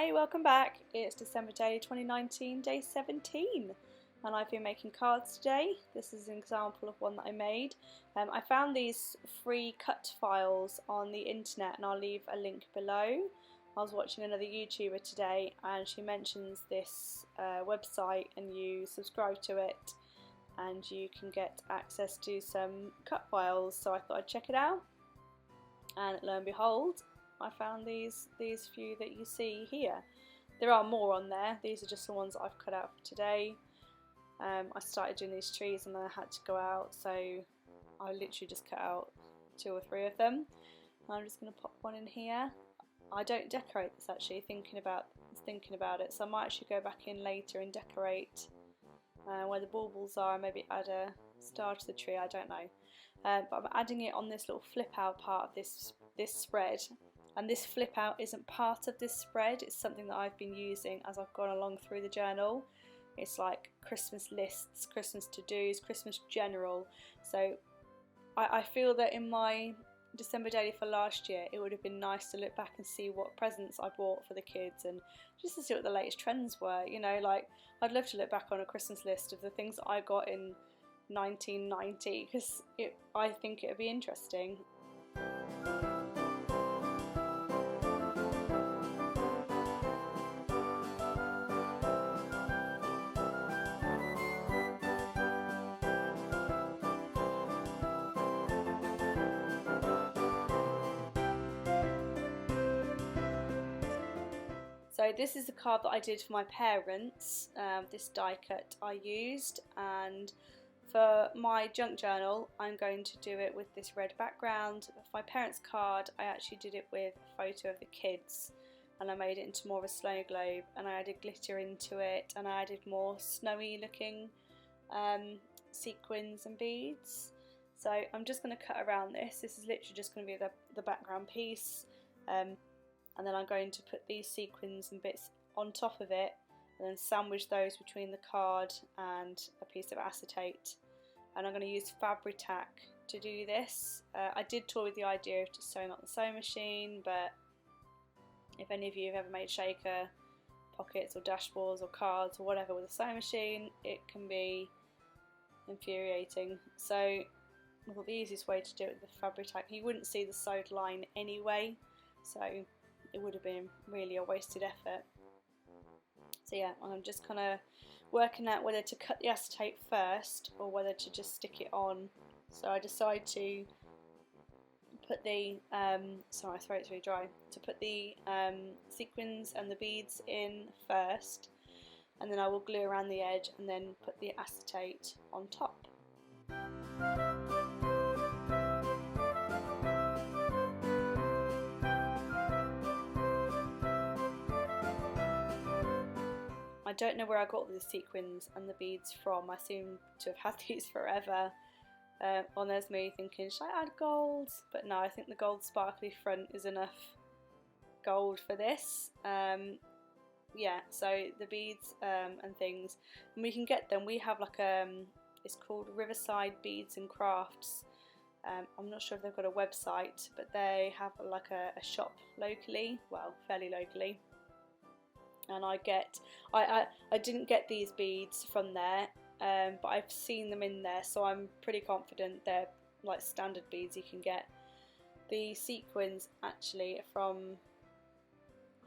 Hey, welcome back. It's December day 2019, day 17, and I've been making cards today. This is an example of one that I made. I found these free cut files on the internet, and I'll leave a link below. I was watching another YouTuber today, and she mentions this website, and you subscribe to it, and you can get access to some cut files. So I thought I'd check it out, and lo and behold, I found these few that you see here. There are more on there. These are just the ones that I've cut out for today. I started doing these trees and then I had to go out, so I literally just cut out 2 or 3 of them. I'm just going to pop one in here. I don't decorate this actually, thinking about it, so I might actually go back in later and decorate where the baubles are, and maybe add a star to the tree. I don't know, but I'm adding it on this little flip out part of this spread. And this flip out isn't part of this spread, it's something that I've been using as I've gone along through the journal. It's like Christmas lists, Christmas to-dos, Christmas general. So I feel that in my December daily for last year, it would have been nice to look back and see what presents I bought for the kids, and just to see what the latest trends were. You know, like, I'd love to look back on a Christmas list of the things that I got in 1990, because I think it would be interesting. So this is the card that I did for my parents, this die cut I used, and for my junk journal I'm going to do it with this red background. For my parents' card I actually did it with a photo of the kids, and I made it into more of a snow globe, and I added glitter into it, and I added more snowy looking sequins and beads. So I'm just going to cut around this. This is literally just going to be the background piece. And then I'm going to put these sequins and bits on top of it, and then sandwich those between the card and a piece of acetate. And I'm going to use Fabri-Tac to do this. I did toy with the idea of just sewing on the sewing machine, but if any of you have ever made shaker pockets or dashboards or cards or whatever with a sewing machine, it can be infuriating. So I thought the easiest way to do it with the Fabri-Tac, you wouldn't see the sewed line anyway, so it would have been really a wasted effort. So yeah, I'm just kind of working out whether to cut the acetate first or whether to just stick it on. So I decided to put the, sorry, my throat's really dry, to put the sequins and the beads in first, and then I will glue around the edge and then put the acetate on top. I don't know where I got the sequins and the beads from. I seem to have had these forever. And there's me thinking, should I add gold? But no, I think the gold sparkly front is enough gold for this. Yeah, so the beads and things, and we can get them. We have like it's called Riverside Beads and Crafts. I'm not sure if they've got a website, but they have like a shop locally, well, fairly locally. And I didn't get these beads from there, but I've seen them in there, so I'm pretty confident they're like standard beads you can get. The sequins actually are from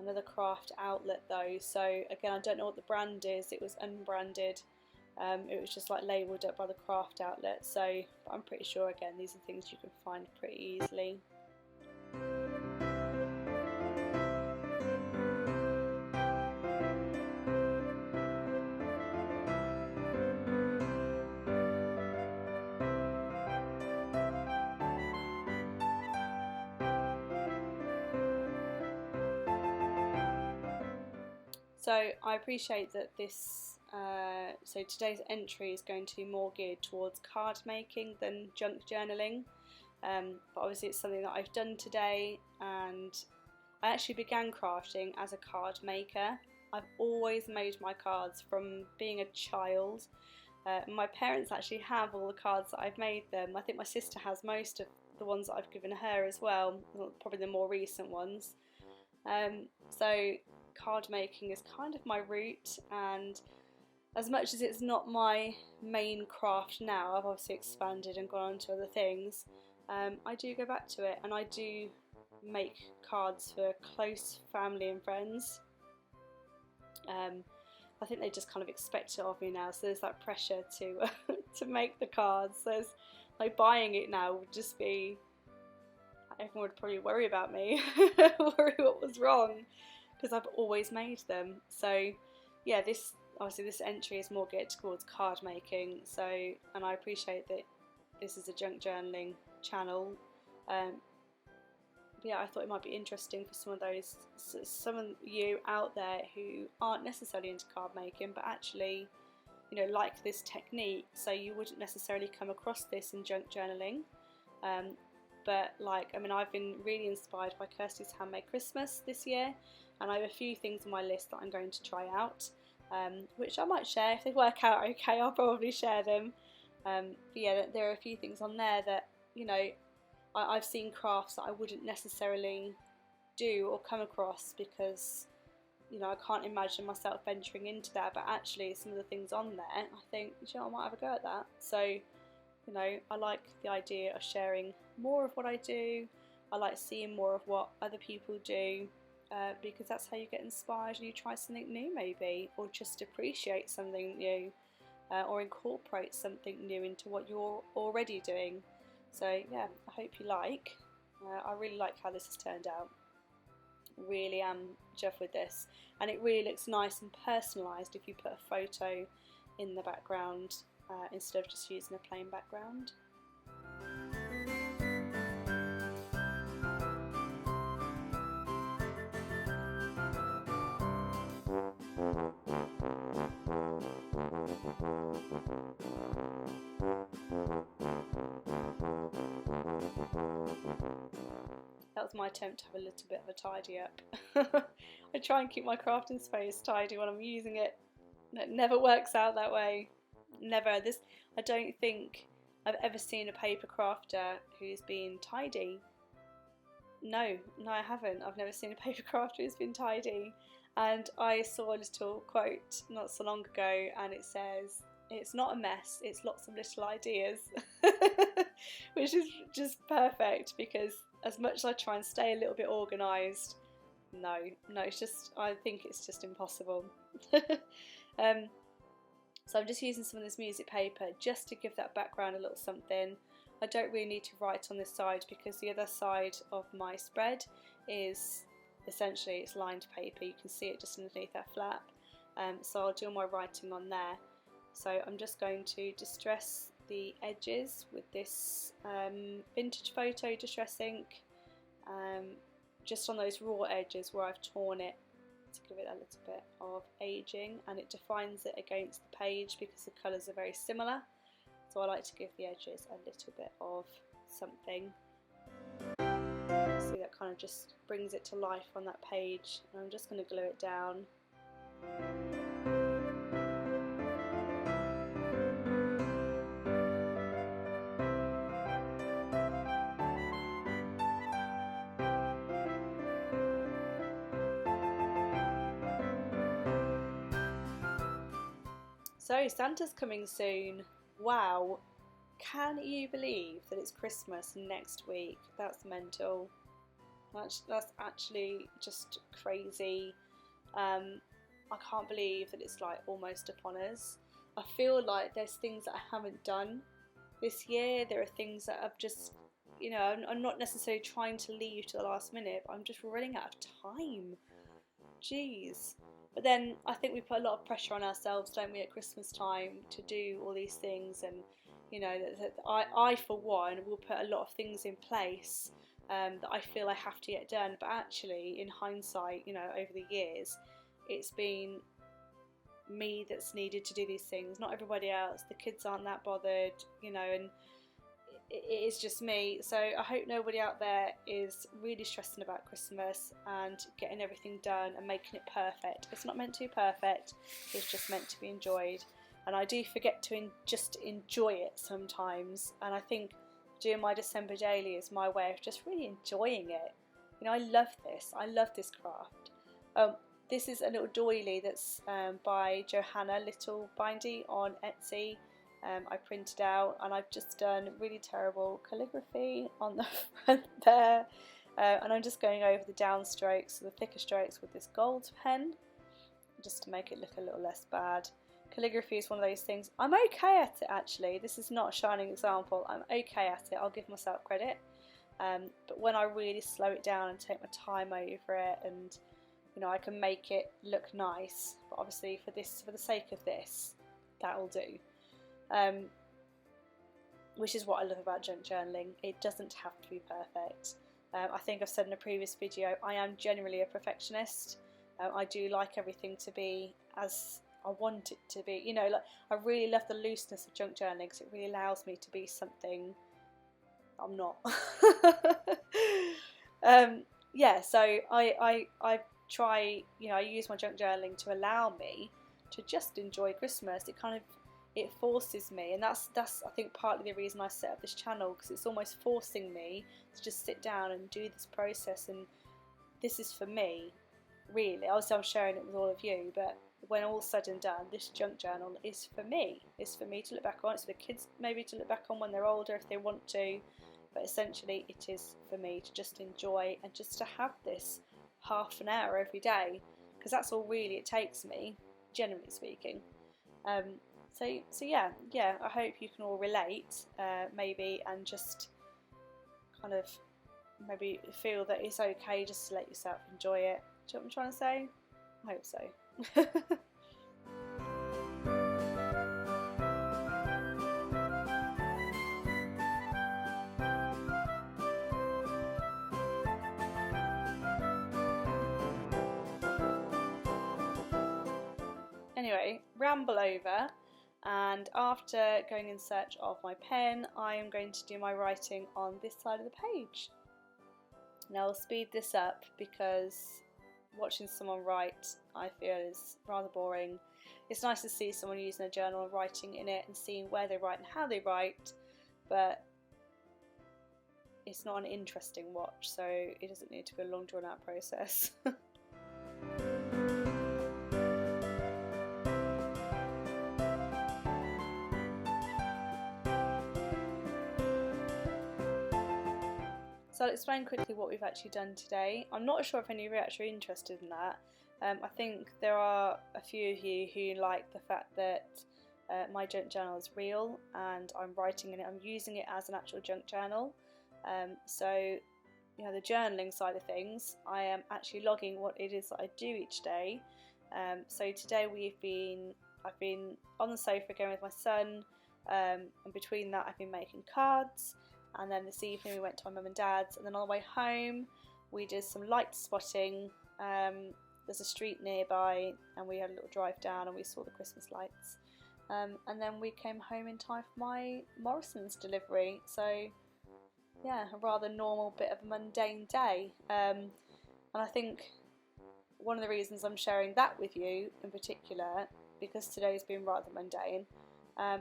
another craft outlet though, so again I don't know what the brand is. It was unbranded, it was just like labelled up by the craft outlet, so but I'm pretty sure again these are things you can find pretty easily. So I appreciate that this, so today's entry is going to be more geared towards card making than junk journaling, but obviously it's something that I've done today, and I actually began crafting as a card maker. I've always made my cards from being a child. My parents actually have all the cards that I've made them. I think my sister has most of the ones that I've given her as well, probably the more recent ones. So card making is kind of my route, and as much as it's not my main craft now, I've obviously expanded and gone on to other things, I do go back to it, and I do make cards for close family and friends. I think they just kind of expect it of me now, so there's that pressure to to make the cards. There's like buying it now would just be, everyone would probably worry about me, worry what was wrong, because I've always made them. So yeah, obviously this entry is more geared towards card making. So, and I appreciate that this is a junk journaling channel. Yeah, I thought it might be interesting for some of you out there who aren't necessarily into card making, but actually, you know, like this technique. So you wouldn't necessarily come across this in junk journaling. But like, I mean, I've been really inspired by Kirsty's Handmade Christmas this year, and I have a few things on my list that I'm going to try out, which I might share. If they work out okay, I'll probably share them. But yeah, there are a few things on there that, you know, I've seen crafts that I wouldn't necessarily do or come across, because, you know, I can't imagine myself venturing into that. But actually, some of the things on there, I think, you know, I might have a go at that. So, you know, I like the idea of sharing more of what I do. I like seeing more of what other people do, because that's how you get inspired and you try something new maybe, or just appreciate something new, or incorporate something new into what you're already doing. So yeah, I hope you like. I really like how this has turned out. Really am chuffed with this, and it really looks nice and personalised if you put a photo in the background instead of just using a plain background. That was my attempt to have a little bit of a tidy up. I try and keep my crafting space tidy when I'm using it. It never works out that way. Never. I don't think I've ever seen a paper crafter who's been tidy. No, I haven't. I've never seen a paper crafter who's been tidy. And I saw a little quote not so long ago, and it says, "It's not a mess, it's lots of little ideas." Which is just perfect, because as much as I try and stay a little bit organised, no, it's just, I think it's just impossible. So I'm just using some of this music paper just to give that background a little something. I don't really need to write on this side, because the other side of my spread is essentially, it's lined paper. You can see it just underneath that flap. So I'll do my writing on there. So I'm just going to distress the edges with this vintage photo distress ink, just on those raw edges where I've torn it, to give it a little bit of aging, and it defines it against the page because the colours are very similar. So I like to give the edges a little bit of something. See, that kind of just brings it to life on that page, and I'm just going to glue it down. So Santa's coming soon. Wow. Can you believe that it's Christmas next week? That's mental. That's actually just crazy. I can't believe that it's like almost upon us. I feel like there's things that I haven't done this year. There are things that I've just, you know, I'm not necessarily trying to leave to the last minute, but I'm just running out of time. Jeez. But then I think we put a lot of pressure on ourselves, don't we, at Christmas time to do all these things, and you know, that I for one will put a lot of things in place that I feel I have to get done. But actually, in hindsight, you know, over the years, it's been me that's needed to do these things, not everybody else. The kids aren't that bothered, you know, and it is just me. So I hope nobody out there is really stressing about Christmas and getting everything done and making it perfect. It's not meant to be perfect, it's just meant to be enjoyed. And I do forget to just enjoy it sometimes, and I think doing my December daily is my way of just really enjoying it. You know, I love this craft. This is a little doily that's by Johanna Little Bindy on Etsy. I printed out, and I've just done really terrible calligraphy on the front there, and I'm just going over the downstrokes, the thicker strokes, with this gold pen just to make it look a little less bad. Calligraphy is one of those things, I'm okay at it actually. This is not a shining example, I'm okay at it, I'll give myself credit. But when I really slow it down and take my time over it, and I can make it look nice, but obviously for the sake of this, that'll do. Which is what I love about junk journaling. It doesn't have to be perfect. I think I've said in a previous video, I am generally a perfectionist. I do like everything to be as I want it to be. I really love the looseness of junk journaling because it really allows me to be something I'm not. Yeah, so I try, I use my junk journaling to allow me to just enjoy Christmas. It forces me, and that's I think partly the reason I set up this channel, because it's almost forcing me to just sit down and do this process, and this is for me, really. Obviously I'm sharing it with all of you, but when all's said and done, this junk journal is for me. It's for me to look back on. It's for the kids maybe to look back on when they're older if they want to, but essentially it is for me to just enjoy and just to have this half an hour every day, because that's all really it takes me, generally speaking. So yeah, I hope you can all relate, maybe, and just kind of maybe feel that it's okay just to let yourself enjoy it. Do you know what I'm trying to say? I hope so. Anyway, ramble over, and after going in search of my pen, I am going to do my writing on this side of the page. Now I'll speed this up because watching someone write, I feel, is rather boring. It's nice to see someone using a journal and writing in it and seeing where they write and how they write, but it's not an interesting watch, so it doesn't need to be a long drawn out process. So I'll explain quickly what we've actually done today. I'm not sure if any of you are actually interested in that. I think there are a few of you who like the fact that my junk journal is real and I'm writing in it, I'm using it as an actual junk journal. So the journaling side of things, I am actually logging what it is that I do each day. So today I've been on the sofa again with my son, and between that I've been making cards. And then this evening we went to my mum and dad's, and then on the way home we did some light spotting. There's a street nearby and we had a little drive down and we saw the Christmas lights. And then we came home in time for my Morrison's delivery. So yeah, a rather normal bit of a mundane day. And I think one of the reasons I'm sharing that with you in particular, because today's been rather mundane,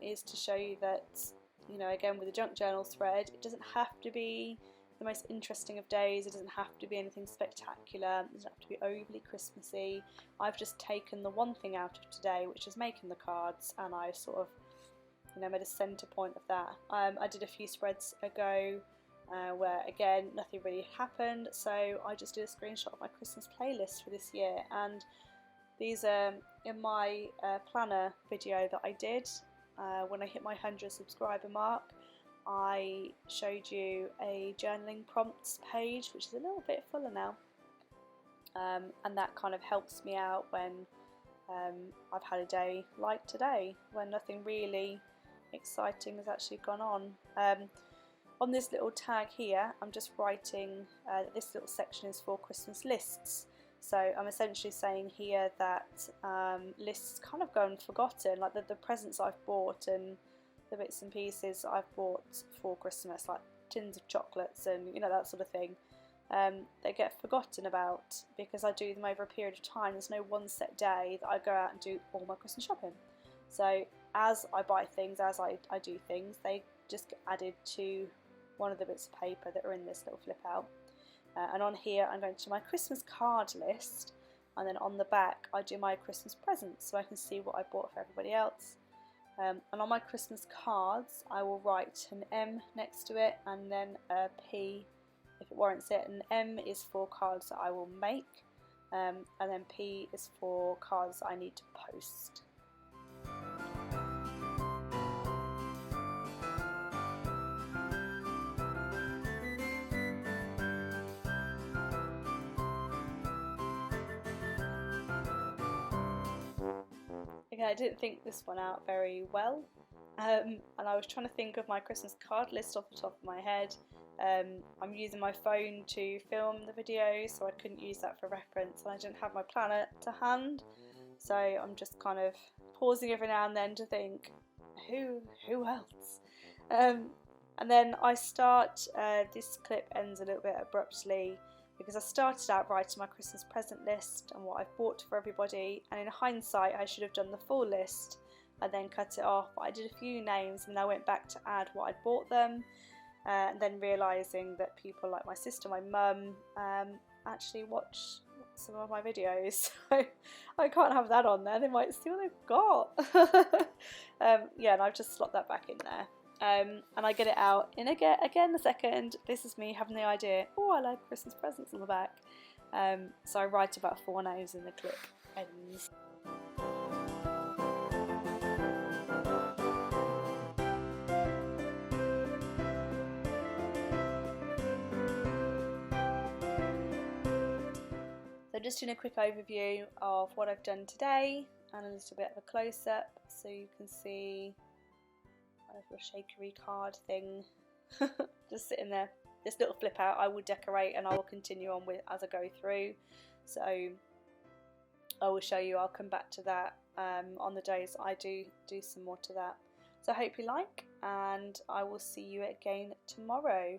is to show you that again, with the junk journal thread, it doesn't have to be the most interesting of days, it doesn't have to be anything spectacular, it doesn't have to be overly Christmassy. I've just taken the one thing out of today, which is making the cards, and I sort of made a centre point of that. I did a few spreads ago where again nothing really happened, so I just did a screenshot of my Christmas playlist for this year, and these are in my planner video that I did. When I hit my 100 subscriber mark, I showed you a journaling prompts page, which is a little bit fuller now, and that kind of helps me out when I've had a day like today, when nothing really exciting has actually gone on. On this little tag here, I'm just writing that this little section is for Christmas lists. So I'm essentially saying here that lists kind of go unforgotten, like the presents I've bought and the bits and pieces I've bought for Christmas, like tins of chocolates and that sort of thing. They get forgotten about because I do them over a period of time. There's no one set day that I go out and do all my Christmas shopping. So as I buy things, as I do things, they just get added to one of the bits of paper that are in this little flip out. And on here I'm going to my Christmas card list. and then on the back I do my Christmas presents so I can see what I bought for everybody else. And on my Christmas cards I will write an M next to it and then a P if it warrants it. And M is for cards that I will make, and then P is for cards that I need to post. Okay, I didn't think this one out very well, and I was trying to think of my Christmas card list off the top of my head. I'm using my phone to film the video, so I couldn't use that for reference, and I didn't have my planner to hand, so I'm just kind of pausing every now and then to think, who else? And then I start, this clip ends a little bit abruptly because I started out writing my Christmas present list and what I've bought for everybody, and in hindsight I should have done the full list and then cut it off, but I did a few names and then I went back to add what I'd bought them, and then realising that people like my sister, my mum, actually watch some of my videos, so I can't have that on there, they might see what they've got. Yeah, and I've just slopped that back in there. And I get it out in again a second. This is me having the idea, oh, I like Christmas presents on the back. So I write about 4 names and the clip ends. So just doing a quick overview of what I've done today and a little bit of a close-up so you can see a little shakery card thing just sitting there. This little flip out I will decorate and I will continue on with as I go through, so I will show you. I'll come back to that on the days I do some more to that. So I hope you like, and I will see you again tomorrow.